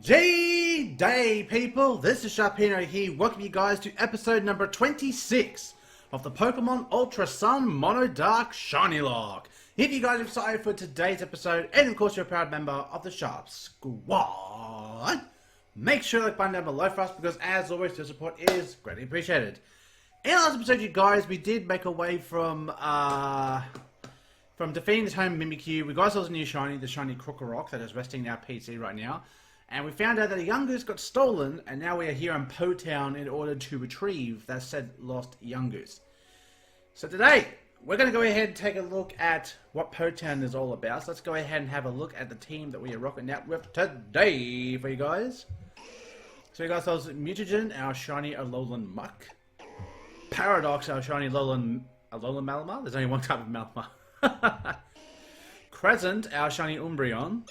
G-Day, people! This is Sharpino here, welcome you guys to episode number 26 of the Pokemon Ultra Sun MonoDark Shiny Locke. If you guys are excited for today's episode, and of course you're a proud member of the Sharp Squad, make sure to like button down below for us, because as always, your support is greatly appreciated. In the last episode, you guys, we did make our way from defeating this home Mimikyu. We got ourselves a new shiny, the shiny Rockruff, that is resting in our PC right now. And we found out that a Yungoos got stolen, and now we are here in Po Town in order to retrieve that said lost Yungoos. So today, we're going to go ahead and take a look at what Po Town is all about. So let's go ahead and have a look at the team that we are rocking out with today for you guys. So we got ourselves Mutagen, our shiny Alolan Muck. Paradox, our shiny Alolan Malamar. There's only one type of Malamar. Crescent, our shiny Umbreon.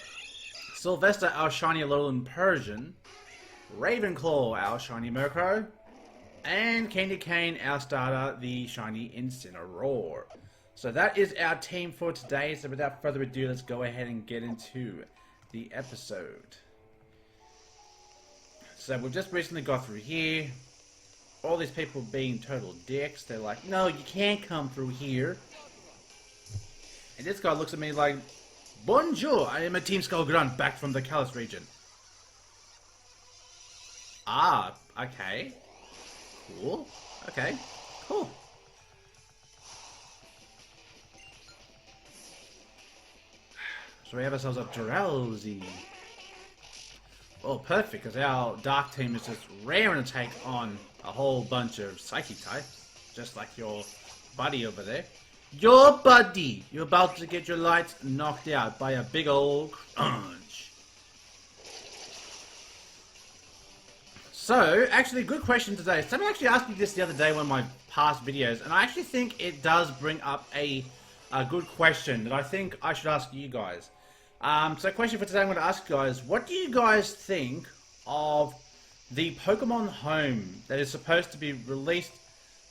Sylvester, our shiny Alolan Persian. Ravenclaw, our shiny Murkrow. And Candy Cane, our starter, the shiny Incineroar. So that is our team for today. So without further ado, let's go ahead and get into the episode. So we've just recently got through here. All these people being total dicks. They're like, no, you can't come through here. And this guy looks at me like, bonjour, I am a Team Skull Grunt back from the Kalos region. Ah, okay. Cool. Okay, cool. So we have ourselves a Drowsy. Oh, perfect, because our Dark team is just raring to take on a whole bunch of Psychic types. Just like your buddy over there. Your buddy! You're about to get your lights knocked out by a big old crunch. So, actually, good question today. Someone actually asked me this the other day in one of my past videos, and I actually think it does bring up a good question that I think I should ask you guys. So, question for today, I'm going to ask you guys, what do you guys think of the Pokemon Home that is supposed to be released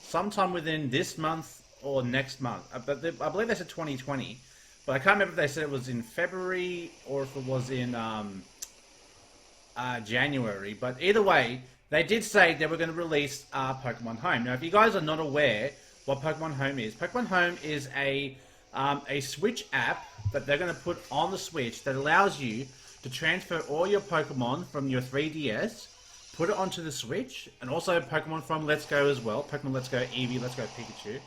sometime within this month or next month? But I believe they said 2020, but I can't remember if they said it was in February or if it was in January. But either way, they did say they were going to release Pokemon Home. Now, if you guys are not aware what Pokemon Home is a Switch app that they're going to put on the Switch that allows you to transfer all your Pokemon from your 3DS, put it onto the Switch, and also Pokemon from Let's Go as well. Pokemon Let's Go Eevee, Let's Go Pikachu.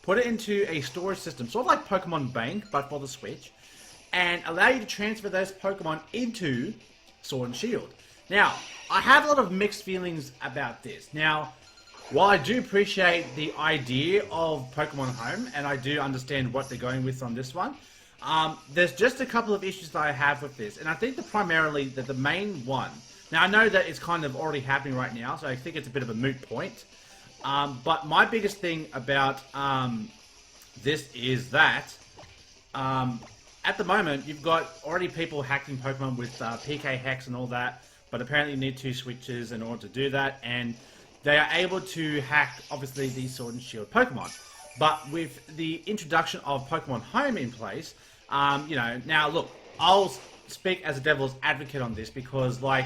Put it into a storage system, sort of like Pokemon Bank, but for the Switch, and allow you to transfer those Pokemon into Sword and Shield. Now, I have a lot of mixed feelings about this. Now, while I do appreciate the idea of Pokemon Home, and I do understand what they're going with on this one, there's just a couple of issues that I have with this, and I think the main one. Now, I know that it's kind of already happening right now, so I think it's a bit of a moot point. But my biggest thing about this is that at the moment you've got already people hacking Pokemon with PK Hex and all that, but apparently you need 2 switches in order to do that, and they are able to hack obviously the Sword and Shield Pokemon. But with the introduction of Pokemon Home in place, you know, now look, I'll speak as a devil's advocate on this because, like,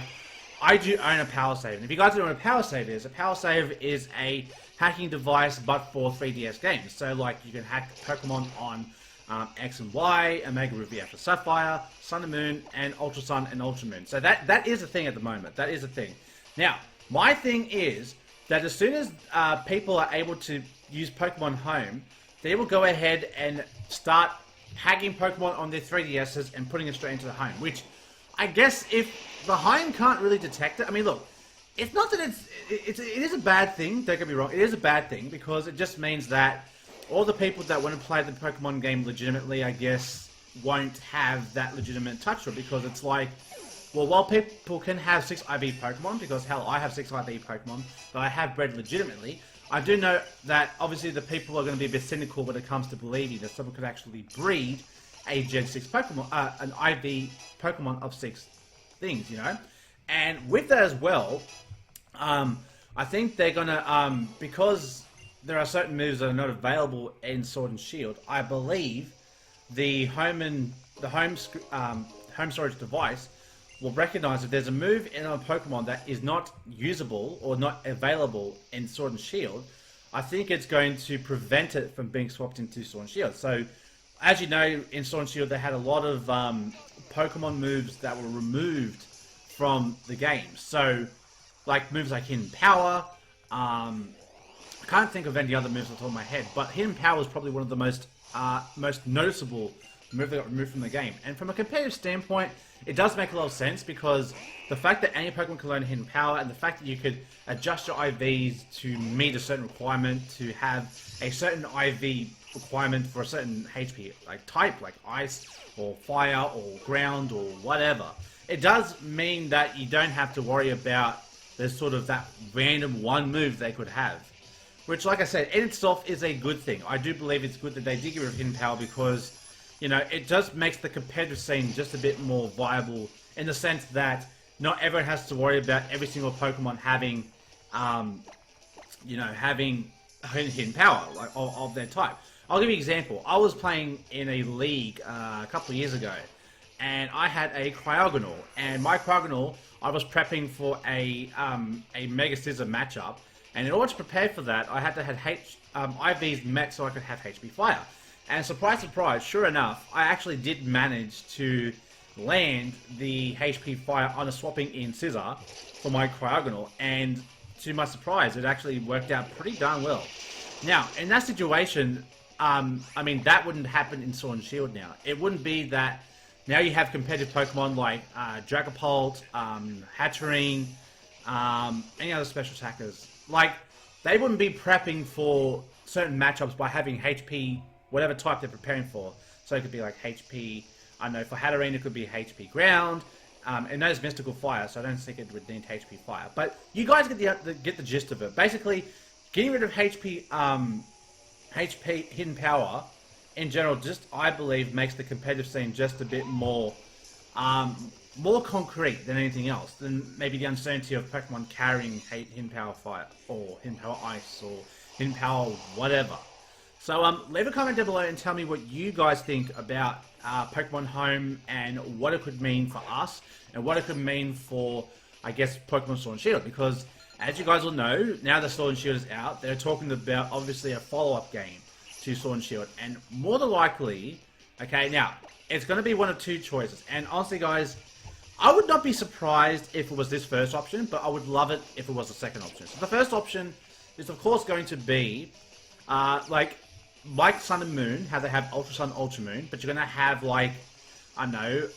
I do own a power save, and if you guys don't know what a power save is a hacking device but for 3DS games. So, like, you can hack Pokemon on X and Y, Omega Ruby Alpha Sapphire, Sun and Moon, and Ultra Sun and Ultra Moon. So that is a thing at the moment. That is a thing. Now, my thing is that as soon as people are able to use Pokemon Home, they will go ahead and start hacking Pokemon on their 3DSs and putting it straight into the Home, which I guess if the Home can't really detect it, I mean, look, it's not that it is a bad thing, don't get me wrong, it is a bad thing, because it just means that all the people that want to play the Pokemon game legitimately, I guess, won't have that legitimate touch to it, because it's like, well, while people can have 6 IV Pokemon, because hell, I have 6 IV Pokemon that I have bred legitimately, I do know that obviously the people are going to be a bit cynical when it comes to believing that someone could actually breed a Gen 6 Pokemon, an IV Pokemon of 6 things, you know? And with that as well, I think they're gonna, because there are certain moves that are not available in Sword and Shield, I believe the home storage device will recognize if there's a move in a Pokemon that is not usable or not available in Sword and Shield, I think it's going to prevent it from being swapped into Sword and Shield. So, as you know, in Sword and Shield they had a lot of Pokemon moves that were removed from the game. So, like moves like Hidden Power, I can't think of any other moves off the top of my head, but Hidden Power is probably one of the most noticeable moves that got removed from the game. And from a competitive standpoint, it does make a lot of sense because the fact that any Pokemon can learn Hidden Power and the fact that you could adjust your IVs to meet a certain requirement, to have a certain IV requirement for a certain HP like type, like Ice or Fire or Ground or whatever. It does mean that you don't have to worry about there's sort of that random one move they could have. Which, like I said, in itself is a good thing. I do believe it's good that they did get rid of Hidden Power because, you know, it just makes the competitive scene just a bit more viable in the sense that not everyone has to worry about every single Pokemon having, you know, having Hidden Power like of their type. I'll give you an example. I was playing in a league a couple of years ago, and I had a Cryogonal, and my Cryogonal, I was prepping for a Mega Scizor matchup, and in order to prepare for that, I had to have IVs met so I could have HP Fire. And surprise, surprise, sure enough, I actually did manage to land the HP Fire on a swapping in Scizor for my Cryogonal, and to my surprise, it actually worked out pretty darn well. Now, in that situation, I mean, that wouldn't happen in Sword and Shield now. It wouldn't be that now you have competitive Pokemon like Dragapult, Hatterene, any other special attackers. Like, they wouldn't be prepping for certain matchups by having HP, whatever type they're preparing for. So it could be like HP, I don't know, for Hatterene it could be HP Ground, and those Mystical Fire, so I don't think it would need HP Fire. But you guys get the gist of it. Basically, getting rid of HP Hidden Power in general, just I believe makes the competitive scene just a bit more more concrete than anything else, than maybe the uncertainty of Pokemon carrying Hidden Power Fire or Hidden Power Ice or Hidden Power whatever. So leave a comment down below and tell me what you guys think about Pokemon Home and what it could mean for us and what it could mean for, I guess, Pokemon Sword and Shield, because as you guys will know, now that Sword and Shield is out, they're talking about obviously a follow-up game to Sword and Shield, and more than likely, okay, now, it's going to be one of two choices, and honestly guys, I would not be surprised if it was this first option, but I would love it if it was the second option. So the first option is of course going to be, like Sun and Moon, how they have Ultra Sun, Ultra Moon, but you're going to have like, I don't know,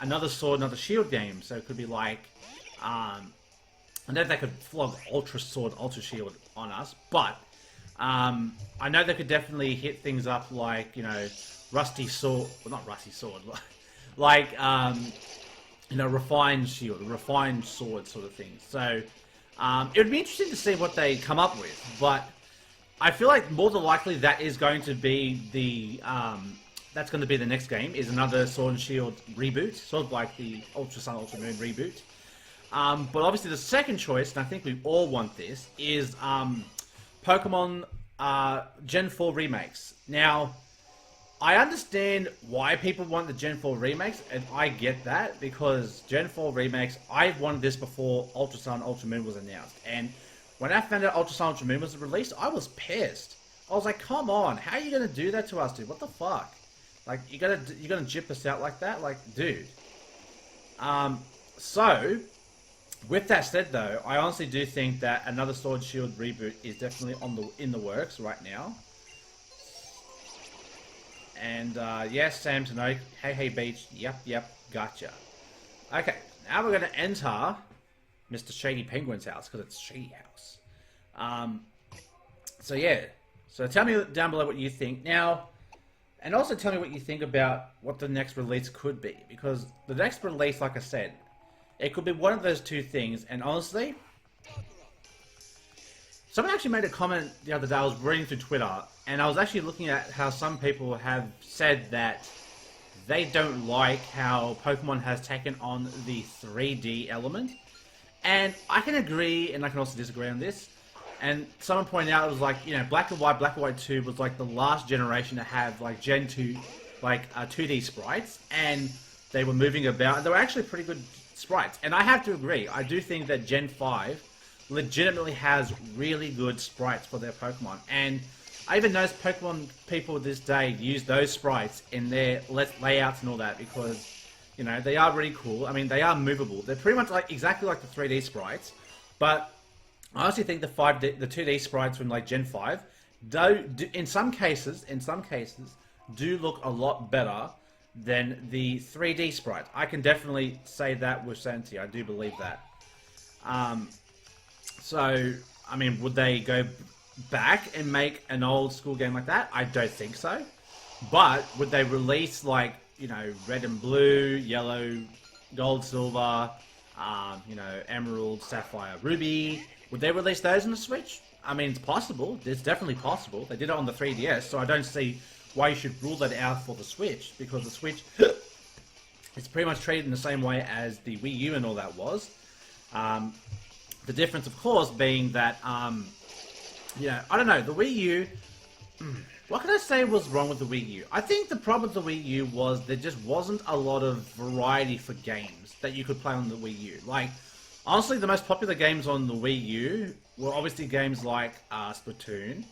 another Sword, another Shield game, so it could be like, I know they could flog Ultra Sword, Ultra Shield on us, but I know they could definitely hit things up like, you know, Rusty Sword, well, not Rusty Sword, like, you know, Refined Shield, Refined Sword sort of thing. So, it would be interesting to see what they come up with, but I feel like more than likely that is going to be the, that's going to be the next game, is another Sword and Shield reboot, sort of like the Ultra Sun, Ultra Moon reboot. But obviously the second choice, and I think we all want this, is Pokemon Gen 4 remakes. Now, I understand why people want the Gen 4 remakes, and I get that, because Gen 4 remakes, I've wanted this before Ultra Sun, Ultra Moon was announced, and when I found out Ultra Sun, Ultra Moon was released, I was pissed. I was like, come on, how are you going to do that to us, dude? What the fuck? Like, you're gonna jip us out like that? Like, dude. So, with that said though, I honestly do think that another Sword Shield reboot is definitely in the works right now. And yes, Sam Tanoke, hey Beach, yep, gotcha. Okay, now we're gonna enter Mr. Shady Penguin's house, because it's Shady House. So yeah, so tell me down below what you think. Now, and also tell me what you think about what the next release could be, because the next release, like I said, it could be one of those two things, and honestly, someone actually made a comment the other day. I was reading through Twitter, and I was actually looking at how some people have said that they don't like how Pokemon has taken on the 3D element. And I can agree, and I can also disagree on this. And someone pointed out, it was like, you know, Black and White 2 was like the last generation to have like Gen 2, like 2D sprites, and they were moving about, and they were actually pretty good sprites. And I have to agree, I do think that Gen 5 legitimately has really good sprites for their Pokemon. And I even noticed Pokemon people this day use those sprites in their layouts and all that because, you know, they are really cool. I mean, they are movable. They're pretty much like exactly like the 3D sprites, but I honestly think the 2D sprites from like Gen 5 do in some cases do look a lot better than the 3D sprites. I can definitely say that with certainty. I do believe that. So, I mean, would they go back and make an old school game like that? I don't think so. But would they release, like, you know, red and blue, yellow, gold, silver, you know, emerald, sapphire, ruby? Would they release those on the Switch? I mean, it's possible. It's definitely possible. They did it on the 3DS, so I don't see why you should rule that out for the Switch, because the Switch is pretty much treated in the same way as the Wii U and all that was. The difference, of course, being that, you know, I don't know, the Wii U, what can I say was wrong with the Wii U? I think the problem with the Wii U was there just wasn't a lot of variety for games that you could play on the Wii U. Like, honestly, the most popular games on the Wii U were obviously games like Splatoon.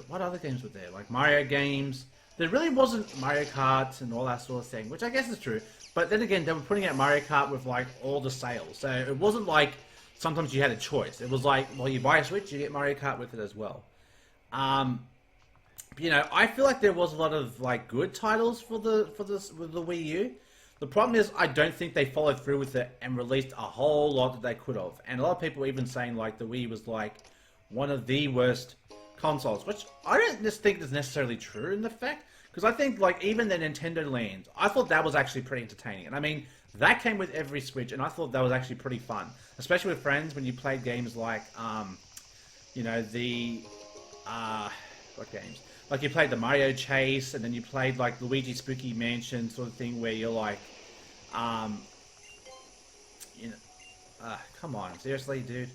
What other games were there? Like Mario games. There really wasn't Mario Kart and all that sort of thing, which I guess is true. But then again, they were putting out Mario Kart with like all the sales. So it wasn't like sometimes you had a choice. It was like, well, you buy a Switch, you get Mario Kart with it as well. You know, I feel like there was a lot of like good titles with the Wii U. The problem is, I don't think they followed through with it and released a whole lot that they could have. And a lot of people even saying like the Wii was like one of the worst consoles, which I don't just think is necessarily true in the fact, because I think like even the Nintendo Land, I thought that was actually pretty entertaining. And I mean, that came with every Switch, and I thought that was actually pretty fun, especially with friends when you played games like, you know, what games? Like you played the Mario Chase, and then you played like Luigi Spooky Mansion sort of thing, where you're like, you know, come on, seriously, dude.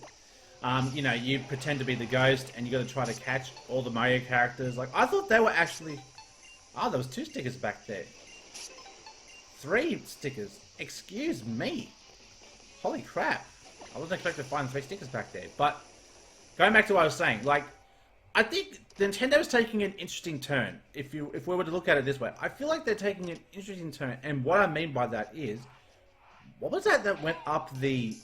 You know, you pretend to be the ghost, and you got to try to catch all the Mario characters. Like, I thought they were actually. Oh, there was 2 stickers back there. 3 stickers. Excuse me. Holy crap! I wasn't expecting to find 3 stickers back there. But going back to what I was saying, like, I think Nintendo's taking an interesting turn. If we were to look at it this way, I feel like they're taking an interesting turn. And what I mean by that is, what was that went up the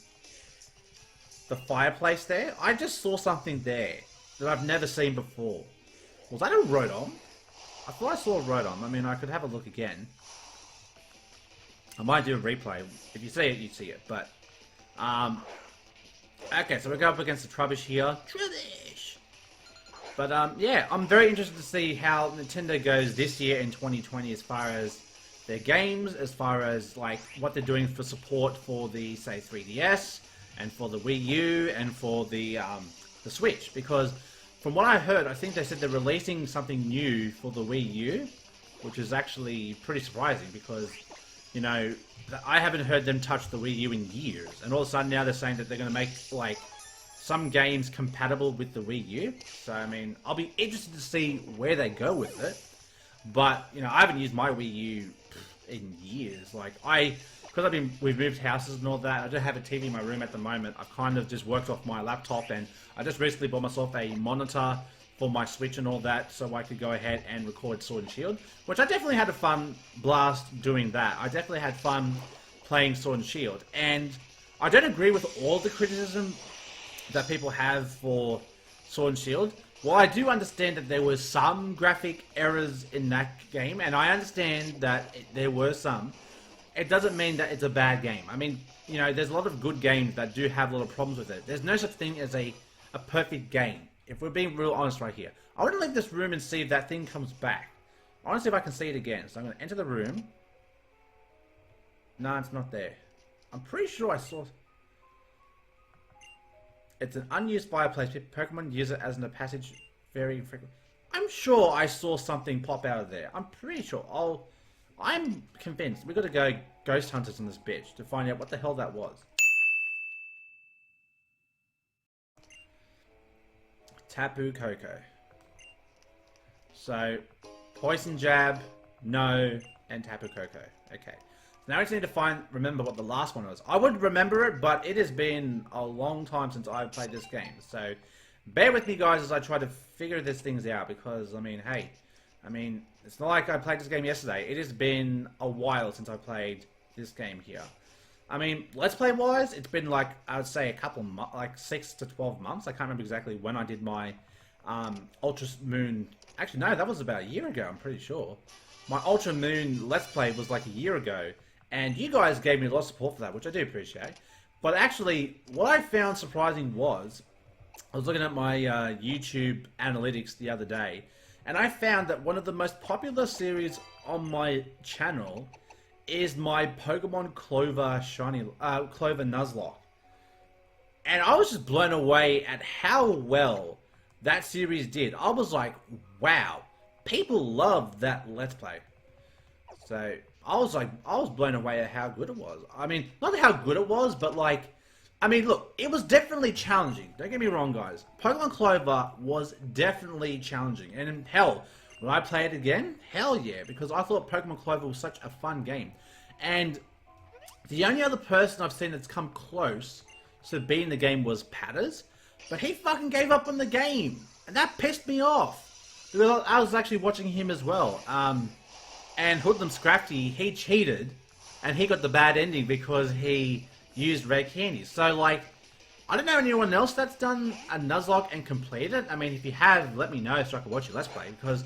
fireplace there? I just saw something there that I've never seen before. Was that a Rotom? I thought I saw a Rotom. I mean, I could have a look again. I might do a replay. If you see it, you see it. But, okay, so we go up against the Trubbish here. Trubbish! But, yeah, I'm very interested to see how Nintendo goes this year in 2020 as far as their games, as far as, like, what they're doing for support for the, say, 3DS, and for the Wii U, and for the Switch. Because, from what I heard, I think they said they're releasing something new for the Wii U, which is actually pretty surprising, because, you know, I haven't heard them touch the Wii U in years. And all of a sudden now they're saying that they're going to make, like, some games compatible with the Wii U. So, I mean, I'll be interested to see where they go with it. But, you know, I haven't used my Wii U in years. Like, because we've moved houses and all that, I don't have a TV in my room at the moment. I've kind of just worked off my laptop, and I just recently bought myself a monitor for my Switch and all that, so I could go ahead and record Sword and Shield, which I definitely had a fun blast doing that. I definitely had fun playing Sword and Shield, and I don't agree with all the criticism that people have for Sword and Shield. Well, I do understand that there were some graphic errors in that game, and I understand that there were some. It doesn't mean that it's a bad game. I mean, you know, there's a lot of good games that do have a lot of problems with it. There's no such thing as a perfect game, if we're being real honest right here. I want to leave this room and see if that thing comes back. I want to see if I can see it again. So I'm going to enter the room. No, it's not there. I'm pretty sure I saw... It's an unused fireplace. Pokemon use it as a passage very frequently. I'm sure I saw something pop out of there. I'm pretty sure. I'm convinced. We've got to go ghost hunters on this bitch to find out what the hell that was. Tapu Koko. So, Poison Jab, no, and Tapu Koko. Okay. Now I just need to remember what the last one was. I would remember it, but it has been a long time since I've played this game. So, bear with me, guys, as I try to figure these things out. Because, I mean, hey, it's not like I played this game yesterday. It has been a while since I played this game here. I mean, Let's Play-wise, it's been like, I would say a couple, like 6 to 12 months. I can't remember exactly when I did my Ultra Moon. Actually, no, that was about a year ago, I'm pretty sure. My Ultra Moon Let's Play was like a year ago. And you guys gave me a lot of support for that, which I do appreciate. But actually, what I found surprising was, I was looking at my YouTube analytics the other day, and I found that one of the most popular series on my channel is my Pokemon Clover Nuzlocke. And I was just blown away at how well that series did. I was like, wow, people love that Let's Play. So I was blown away at how good it was. I mean, not how good it was, but like, I mean, look, it was definitely challenging. Don't get me wrong, guys. Pokemon Clover was definitely challenging. And hell, will I play it again? Hell yeah, because I thought Pokemon Clover was such a fun game. And the only other person I've seen that's come close to beating the game was Patters. But he fucking gave up on the game. And that pissed me off. Because I was actually watching him as well. And Hoodlum Scrafty, he cheated, and he got the bad ending because he used red candies. So, like, I don't know anyone else that's done a Nuzlocke and completed it. I mean, if you have, let me know so I can watch your Let's Play, because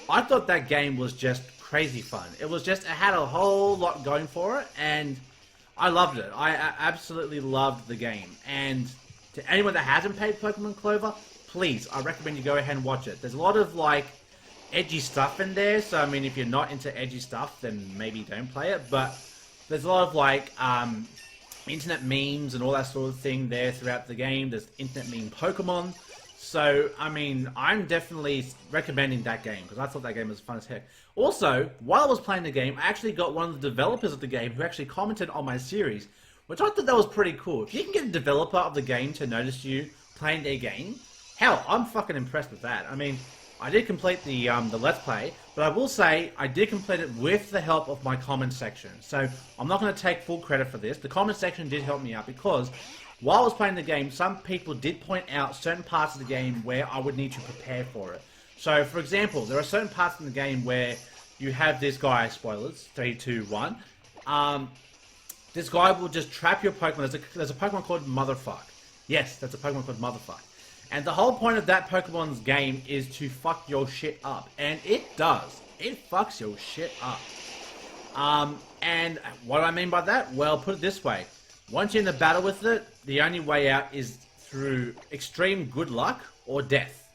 I thought that game was just crazy fun. It had a whole lot going for it, and I loved it. I absolutely loved the game. And to anyone that hasn't played Pokemon Clover, please, I recommend you go ahead and watch it. There's a lot of, like, edgy stuff in there, so I mean, if you're not into edgy stuff, then maybe don't play it, but there's a lot of, like, internet memes and all that sort of thing there throughout the game. There's internet meme Pokemon, so, I mean, I'm definitely recommending that game, because I thought that game was fun as heck. Also, while I was playing the game, I actually got one of the developers of the game who actually commented on my series, which I thought that was pretty cool. If you can get a developer of the game to notice you playing their game, hell, I'm fucking impressed with that. I mean, I did complete the Let's Play, but I will say I did complete it with the help of my comment section. So I'm not going to take full credit for this. The comment section did help me out because while I was playing the game, some people did point out certain parts of the game where I would need to prepare for it. So, for example, there are certain parts in the game where you have this guy, spoilers, 3, 2, 1. This guy will just trap your Pokemon. There's a Pokemon called Motherfuck. Yes, that's a Pokemon called Motherfuck. And the whole point of that Pokemon's game is to fuck your shit up. And it does. It fucks your shit up. And what do I mean by that? Well, put it this way. Once you're in the battle with it, the only way out is through extreme good luck or death.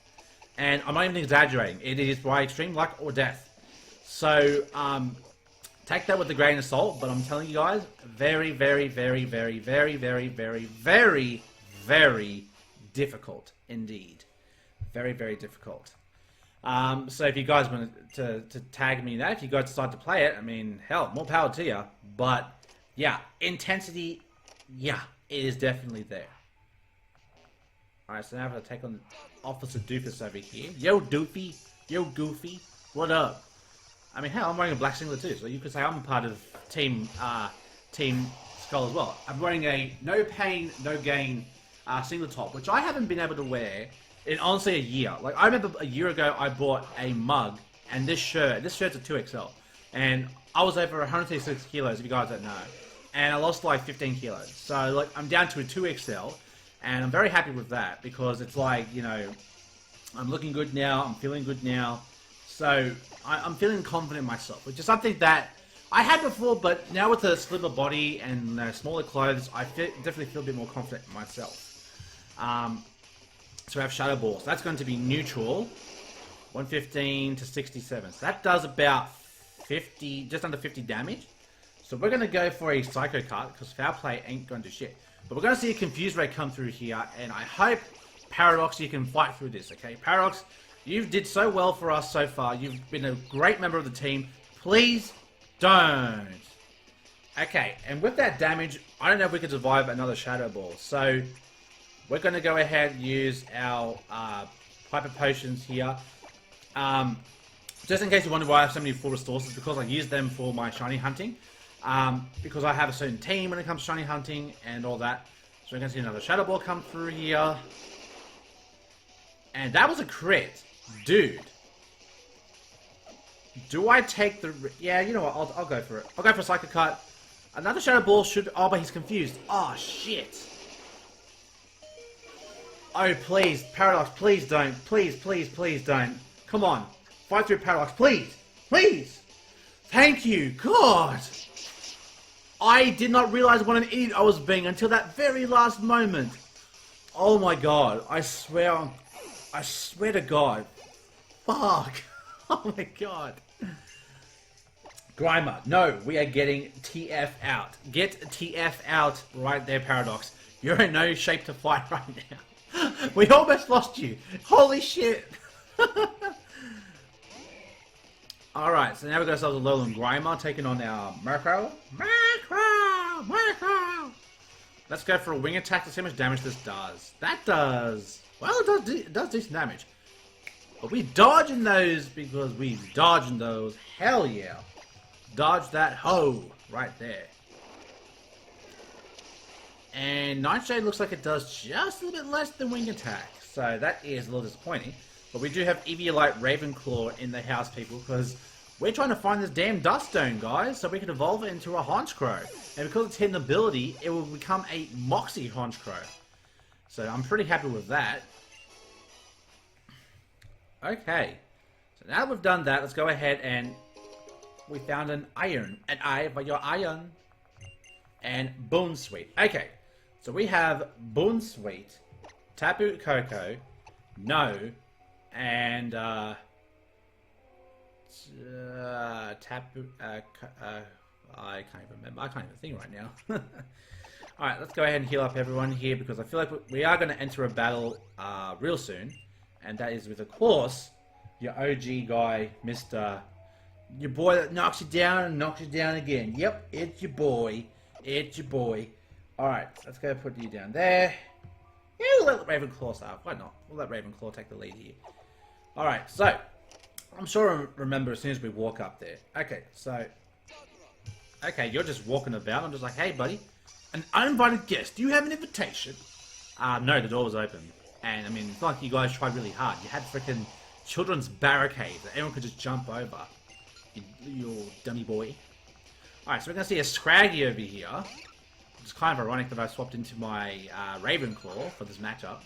And I'm not even exaggerating. It is by extreme luck or death. So, take that with a grain of salt. But I'm telling you guys, very, very, very, very, very, very, very, very, very difficult indeed. Very, very difficult. So if you guys want to tag me in that, if you guys decide to play it, I mean, hell, more power to you. But, yeah, intensity, yeah, it is definitely there. Alright, so now I'm going to take on Officer Doofus over here. Yo, Doofy. Yo, Goofy. What up? I mean, hell, I'm wearing a black singlet too, so you could say I'm a part of Team Skull as well. I'm wearing a no pain, no gain singlet top, which I haven't been able to wear in honestly a year. Like, I remember a year ago I bought a mug and this shirt's a 2XL, and I was over 136 kilos if you guys don't know, and I lost like 15 kilos. So like, I'm down to a 2XL, and I'm very happy with that because it's like, you know, I'm looking good now, I'm feeling good now, so I'm feeling confident in myself, which is something that I had before, but now with a slimmer body and smaller clothes, I definitely feel a bit more confident in myself. So we have Shadow Ball. So that's going to be neutral. 115 to 67. So that does about 50, just under 50 damage. So we're going to go for a Psycho card, because Foul Play ain't going to do shit. But we're going to see a Confused Ray come through here, and I hope, Paradox, you can fight through this, okay? Paradox, you did so well for us so far. You've been a great member of the team. Please don't. Okay, and with that damage, I don't know if we can survive another Shadow Ball. So we're going to go ahead and use our Hyper Potions here. Just in case you wonder why I have so many full resources, because I use them for my shiny hunting. because I have a certain team when it comes to shiny hunting and all that. So we're going to see another Shadow Ball come through here. And that was a crit. Dude. Do I take the... Yeah, you know what? I'll go for it. I'll go for a Psychic Cut. Another Shadow Ball should... Oh, but he's confused. Oh, shit. Oh, please. Paradox, please don't. Please, please, please don't. Come on. Fight through Paradox. Please. Please. Thank you. God. I did not realize what an idiot I was being until that very last moment. Oh my god. I swear to God. Fuck. Oh my god. Grimer, no, we are getting TF out. Get TF out right there, Paradox. You're in no shape to fight right now. We almost lost you. Holy shit. Alright, so now we've got ourselves a Lowland Grimer taking on our Murkrow. Murkrow! Let's go for a wing attack to see how much damage this does. That does... Well, it does decent damage. But we dodging those because we dodging those. Hell yeah. Dodge that hoe right there. And Nightshade looks like it does just a little bit less than wing attack. So that is a little disappointing. But we do have Eviolite Ravenclaw in the house, people, because we're trying to find this damn Dust Stone, guys, so we can evolve it into a Honchkrow. And because it's hidden ability, it will become a Moxie Honchkrow. So I'm pretty happy with that. Okay. So now that we've done that, let's go ahead and... We found an Iron. An eye for your Iron. And Boon Sweet. Okay. So we have Boon Sweet, Tapu Koko, No, and Tapu... I can't even remember. I can't even think right now. Alright, let's go ahead and heal up everyone here because I feel like we are going to enter a battle real soon. And that is with, of course, your OG guy, Mr. Your boy that knocks you down and knocks you down again. Yep, it's your boy. It's your boy. Alright, let's go put you down there. Yeah, we'll let Ravenclaw start. Why not? We'll let Ravenclaw take the lead here. Alright, so, I'm sure I'll remember as soon as we walk up there. Okay, so... Okay, you're just walking about. I'm just like, hey, buddy. An uninvited guest. Do you have an invitation? No, the door was open. And, I mean, it's not like you guys tried really hard. You had freaking children's barricade that everyone could just jump over. You dummy boy. Alright, so we're going to see a Scraggy over here. It's kind of ironic that I swapped into my Ravenclaw for this matchup.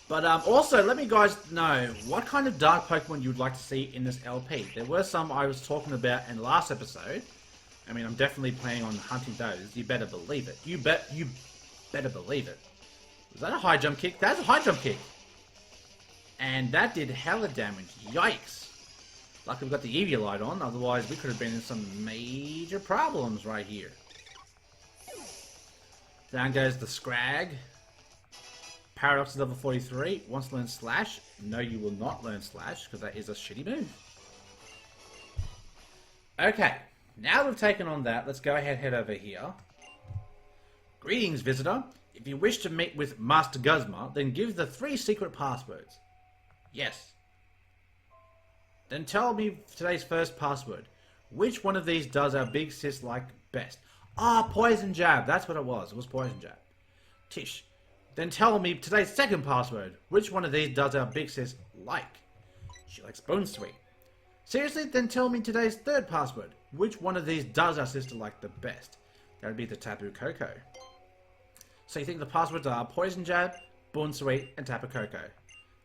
But also, let me guys know what kind of dark Pokemon you would like to see in this LP. There were some I was talking about in the last episode. I mean, I'm definitely planning on hunting those. You better believe it. You better believe it. Was that a high jump kick? That's a high jump kick. And that did hella damage. Yikes. Luckily we've got the Eviolite on, otherwise we could have been in some major problems right here. Down goes the Scrag. Paradox is level 43. Wants to learn Slash. No, you will not learn Slash, because that is a shitty move. Okay, now we've taken on that, let's go ahead and head over here. Greetings, visitor. If you wish to meet with Master Guzma, then give the 3 secret passwords. Yes. Then tell me today's first password. Which one of these does our big sis like best? Ah, Poison Jab. That's what it was. It was Poison Jab. Tish. Then tell me today's second password. Which one of these does our big sis like? She likes Bone Sweet. Seriously? Then tell me today's third password. Which one of these does our sister like the best? That would be the Tapu Koko. So you think the passwords are Poison Jab, Bone Sweet, and Tapu Koko.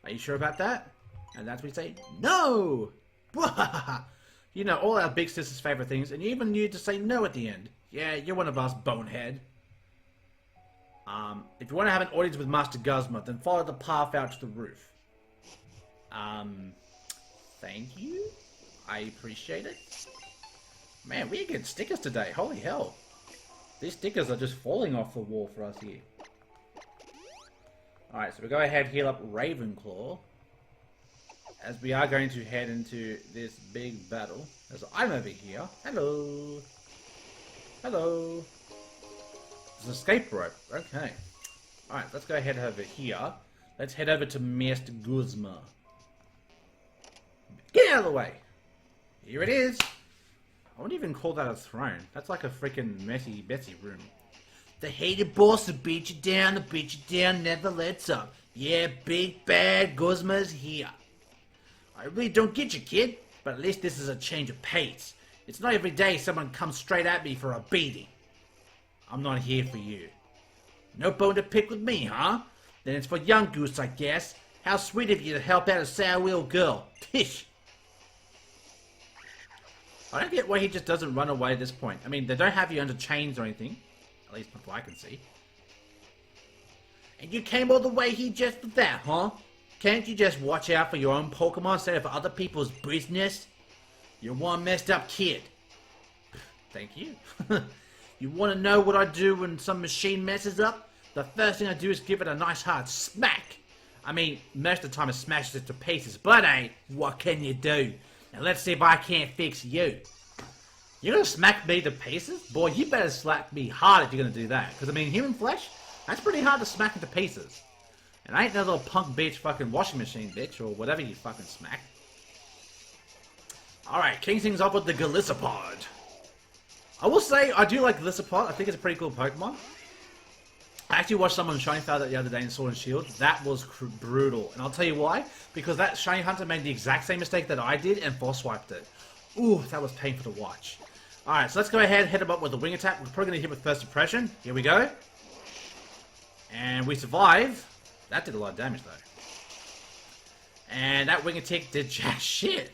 Are you sure about that? And that's what we say, no! You know, all our big sister's favourite things, and you even knew to say no at the end. Yeah, you're one of us, bonehead. If you want to have an audience with Master Guzma, then follow the path out to the roof. Thank you? I appreciate it. Man, we get stickers today, holy hell. These stickers are just falling off the wall for us here. Alright, so we'll go ahead and heal up Ravenclaw. As we are going to head into this big battle. As I'm over here. Hello. Hello. There's an escape rope. Okay. Alright, let's go ahead over here. Let's head over to Master Guzma. Get out of the way. Here it is. I wouldn't even call that a throne. That's like a freaking messy Betsy room. The hated boss will beat you down, never lets up. Yeah, big bad Guzma's here. I really don't get you, kid, but at least this is a change of pace. It's not every day someone comes straight at me for a beating. I'm not here for you. No bone to pick with me, huh? Then it's for Yungoos, I guess. How sweet of you to help out a sour-wheel girl. Tish. I don't get why he just doesn't run away at this point. I mean, they don't have you under chains or anything. At least from what I can see. And you came all the way here just for that, huh? Can't you just watch out for your own Pokemon instead of other people's business? You're one messed up kid. Thank you. You want to know what I do when some machine messes up? The first thing I do is give it a nice hard smack. I mean, most of the time it smashes it to pieces, but hey, what can you do? Now let's see if I can't fix you. You're gonna smack me to pieces? Boy, you better slap me hard if you're gonna do that. Because I mean, human flesh, that's pretty hard to smack into pieces. And I ain't no little punk bitch fucking washing machine bitch, or whatever you fucking smack. Alright, king things up with the Golisopod. I will say, I do like Golisopod. I think it's a pretty cool Pokemon. I actually watched someone Shiny Foul that the other day in Sword and Shield. That was brutal. And I'll tell you why. Because that Shiny Hunter made the exact same mistake that I did and force swiped it. Ooh, that was painful to watch. Alright, so let's go ahead and hit him up with a wing attack. We're probably going to hit with First Impression. Here we go. And we survive. That did a lot of damage though. And that wing attack did jack shit.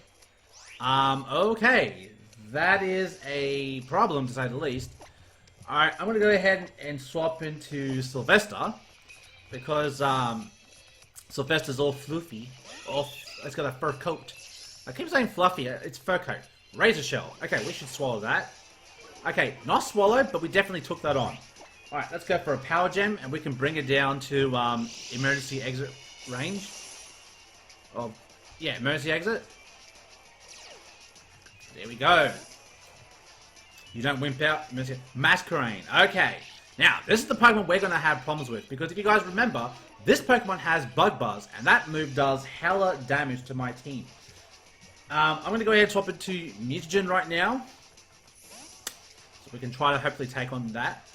Okay. That is a problem to say the least. Alright, I'm going to go ahead and swap into Sylvester. Because, Sylvester's all fluffy. Oh, it's got a fur coat. I keep saying fluffy, it's fur coat. Razor Shell. Okay, we should swallow that. Okay, not swallowed, but we definitely took that on. Alright, let's go for a Power Gem, and we can bring it down to, emergency exit range. Oh, yeah, emergency exit. There we go. You don't wimp out. Masquerain. Okay. Now, this is the Pokemon we're going to have problems with. Because if you guys remember, this Pokemon has Bug Buzz. And that move does hella damage to my team. I'm going to go ahead and swap it to Mutagen right now. So we can try to hopefully take on that.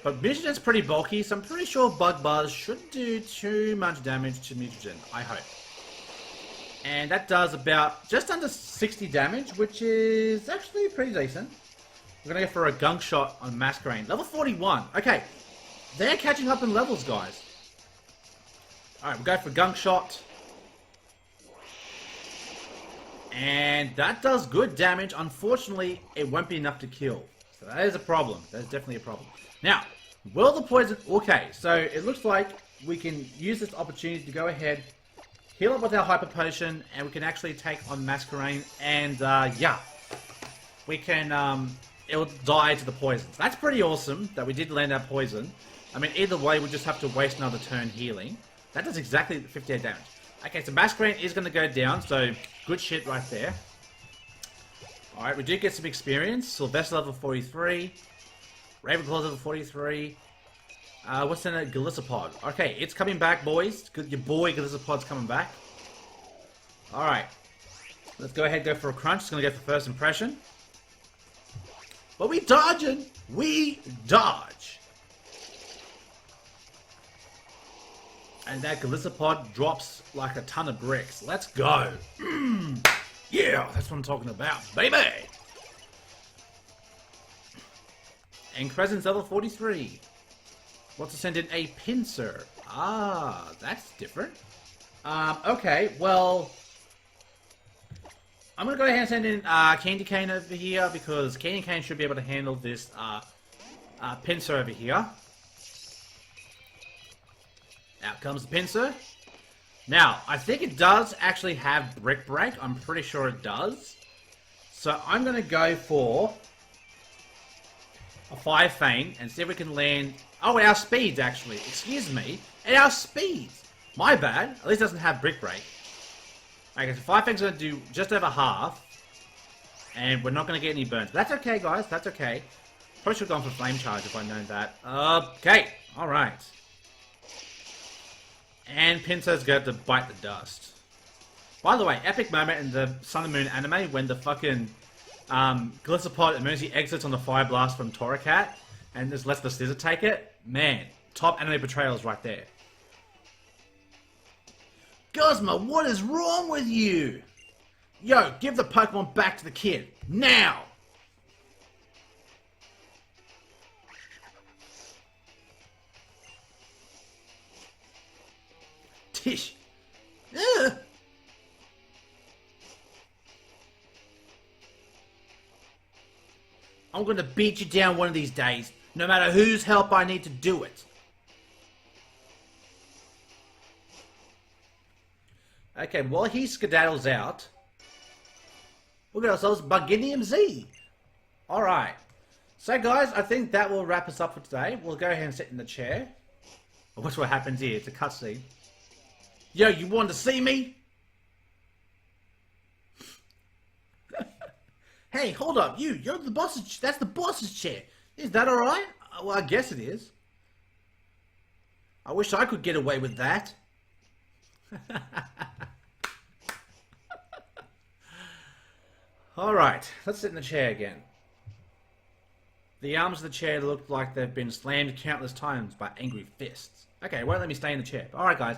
But Mutagen's pretty bulky. So I'm pretty sure Bug Buzz shouldn't do too much damage to Mutagen. I hope. And that does about just under 60 damage. Which is actually pretty decent. We're going to go for a Gunk Shot on Masquerain. Level 41. Okay. They're catching up in levels, guys. Alright, we'll go for Gunk Shot. And that does good damage. Unfortunately, it won't be enough to kill. So that is a problem. That is definitely a problem. Now, will the poison... Okay, so it looks like we can use this opportunity to go ahead, heal up with our Hyper Potion, and we can actually take on Masquerain. And, yeah. We can, it'll die to the poisons. That's pretty awesome that we did land our poison. I mean, either way, we just have to waste another turn healing. That does exactly 58 damage. Okay, so Masquerain is going to go down, so good shit right there. Alright, we do get some experience. Sylvester level 43. Ravenclaw level 43. What's in it? Golisopod. Okay, it's coming back, boys. Your boy Golisopod's coming back. Alright. Let's go ahead and go for a crunch. It's going to go for First Impression. But we dodging! We dodge! And that Golisopod drops like a ton of bricks. Let's go! Yeah, that's what I'm talking about, baby! And Crescent's level 43. What's to send in a Pinsir? Ah, that's different. Okay, well... I'm going to go ahead and send in Candy Cane over here, because Candy Cane should be able to handle this Pinsir over here. Out comes the Pinsir. Now, I think it does actually have Brick Break. I'm pretty sure it does. So I'm going to go for a Fire Feint and see if we can land... Oh, our speeds, actually. Excuse me. And our speeds. My bad. At least it doesn't have Brick Break. Okay, so Fire Feint's going to do just over half. And we're not going to get any burns. That's okay, guys. That's okay. Probably should have gone for Flame Charge if I'd known that. Okay. Alright. And Pinsir's going to bite the dust. By the way, epic moment in the Sun and Moon anime when the fucking Gliscopod emergency exits on the Fire Blast from Torracat, and just lets the Scizor take it. Man, top anime betrayals right there. Guzma, what is wrong with you? Yo, give the Pokemon back to the kid. Now! Tish. Ugh. I'm gonna beat you down one of these days, no matter whose help I need to do it. Okay, while he skedaddles out, we'll get ourselves Buginium Z. Alright. So guys, I think that will wrap us up for today. We'll go ahead and sit in the chair. Watch what happens here. It's a cutscene. Yo, you wanted to see me? Hey, hold up, you're the boss's, that's the boss's chair. Is that alright? Well, I guess it is. I wish I could get away with that. Alright, let's sit in the chair again. The arms of the chair look like they've been slammed countless times by angry fists. Okay, it won't let me stay in the chair. Alright guys,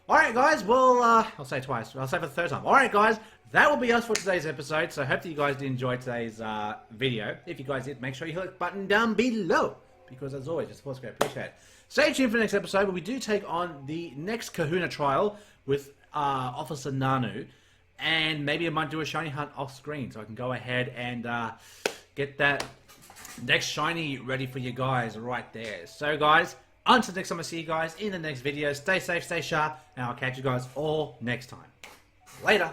well, I'll say it twice. I'll say it for the third time. Alright guys, that will be us for today's episode. So I hope that you guys did enjoy today's video. If you guys did, make sure you hit the button down below. Because as always, your support's great. Appreciate it. Stay tuned for the next episode where we do take on the next Kahuna trial with Officer Nanu. And maybe I might do a shiny hunt off screen. So I can go ahead and get that next shiny ready for you guys right there. So guys, until next time I see you guys in the next video. Stay safe, stay sharp. And I'll catch you guys all next time. Later.